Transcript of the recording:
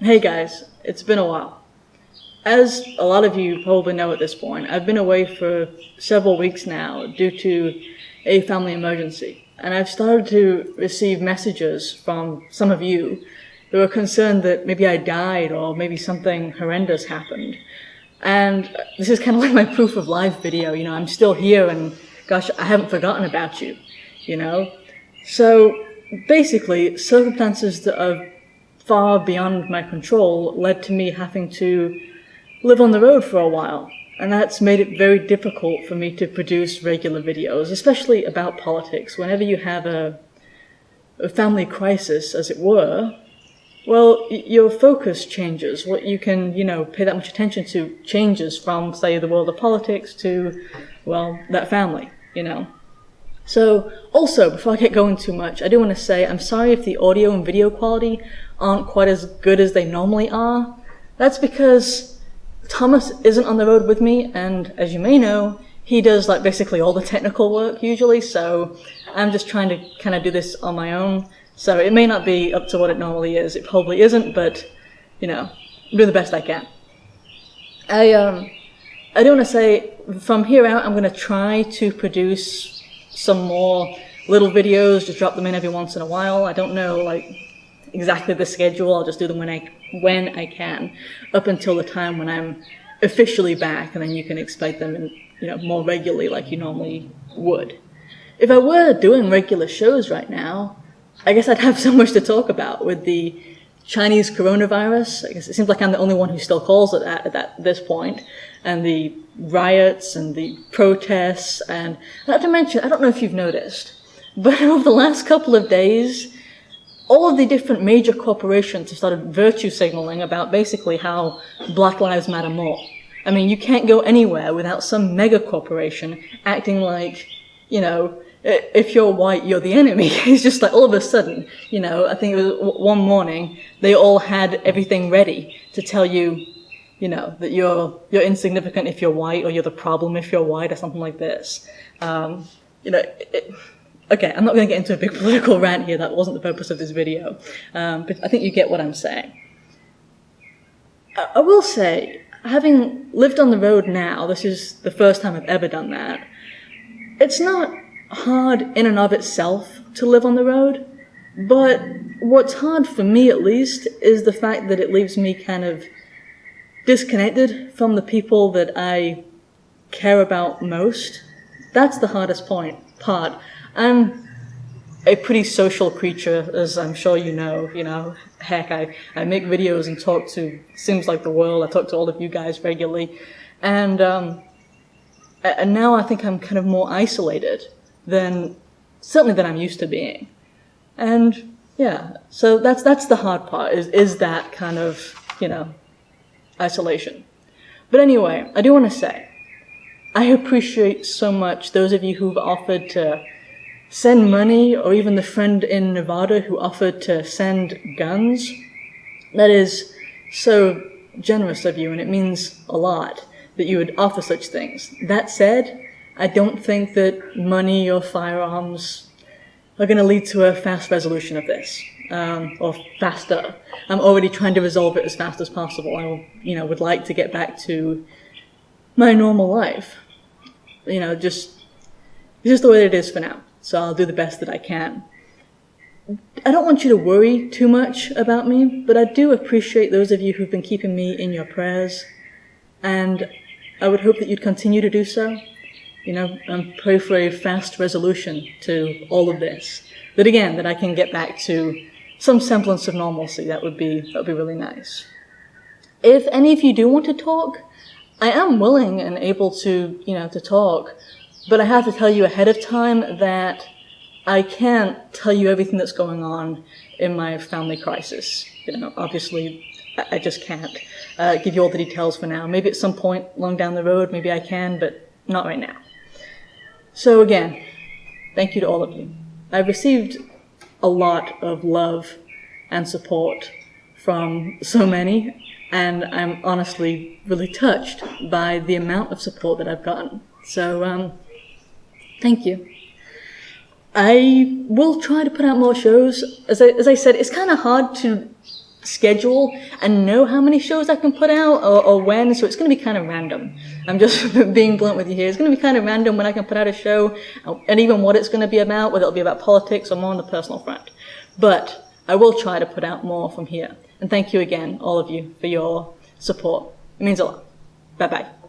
Hey guys, it's been a while. As a lot of you probably know at this point, I've been away for several weeks now due to a family emergency, and I've started to receive messages from some of you who are concerned that maybe I died or maybe something horrendous happened. And this is kind of like my proof of life video, I'm still here and gosh, I haven't forgotten about you, So basically, circumstances that are far beyond my control led to me having to live on the road for a while. And that's made it very difficult for me to produce regular videos, especially about politics. Whenever you have a family crisis, as it were, well, your focus changes. What you can, pay that much attention to changes from, say, the world of politics to, well, that family, So, also, before I get going too much, I do want to say I'm sorry if the audio and video quality aren't quite as good as they normally are. That's because Thomas isn't on the road with me, and as you may know, he does basically all the technical work usually, so I'm just trying to kind of do this on my own. So it may not be up to what it normally is. It probably isn't, but, I'm doing the best I can. I do want to say, from here out, I'm going to try to produce some more little videos, just drop them in every once in a while. I don't know, exactly the schedule. I'll just do them when I can, up until the time when I'm officially back, and then you can expect them in, more regularly like you normally would. If I were doing regular shows right now, I guess I'd have so much to talk about with the Chinese coronavirus. I guess it seems like I'm the only one who still calls it at this point, and the riots and the protests, and not to mention, I don't know if you've noticed, but over the last couple of days, all of the different major corporations have started virtue signaling about basically how Black Lives Matter more. I mean, you can't go anywhere without some mega corporation acting like, if you're white, you're the enemy. It's just all of a sudden, I think it was one morning, they all had everything ready to tell you, that you're insignificant if you're white, or you're the problem if you're white, or something like this. Okay, I'm not going to get into a big political rant here. That wasn't the purpose of this video. But I think you get what I'm saying. I will say, having lived on the road now, this is the first time I've ever done that, it's not hard in and of itself to live on the road, but what's hard for me at least is the fact that it leaves me kind of disconnected from the people that I care about most. That's the hardest part. I'm a pretty social creature, as I'm sure you know, heck, I make videos and talk to, seems like the world, I talk to all of you guys regularly, and now I think I'm kind of more isolated certainly than I'm used to being. And yeah, so that's the hard part, is that kind of, isolation. But anyway, I do want to say, I appreciate so much those of you who've offered to send money, or even the friend in Nevada who offered to send guns. That is so generous of you, and it means a lot that you would offer such things. That said, I don't think that money or firearms are going to lead to a fast resolution of this, or faster. I'm already trying to resolve it as fast as possible. I would like to get back to my normal life. Just the way it is for now. So I'll do the best that I can. I don't want you to worry too much about me, but I do appreciate those of you who've been keeping me in your prayers, and I would hope that you'd continue to do so. And pray for a fast resolution to all of this. That I can get back to some semblance of normalcy. That would be really nice. If any of you do want to talk, I am willing and able to, to talk, but I have to tell you ahead of time that I can't tell you everything that's going on in my family crisis. Obviously, I just can't give you all the details for now. Maybe at some point long down the road, maybe I can, but not right now. So again, thank you to all of you. I've received a lot of love and support from so many, and I'm honestly really touched by the amount of support that I've gotten. So, thank you. I will try to put out more shows. As I said, it's kind of hard to schedule and know how many shows I can put out or when, so it's going to be kind of random. I'm just being blunt with you here. It's going to be kind of random when I can put out a show and even what it's going to be about, whether it'll be about politics or more on the personal front. But I will try to put out more from here. And thank you again, all of you, for your support. It means a lot. Bye-bye.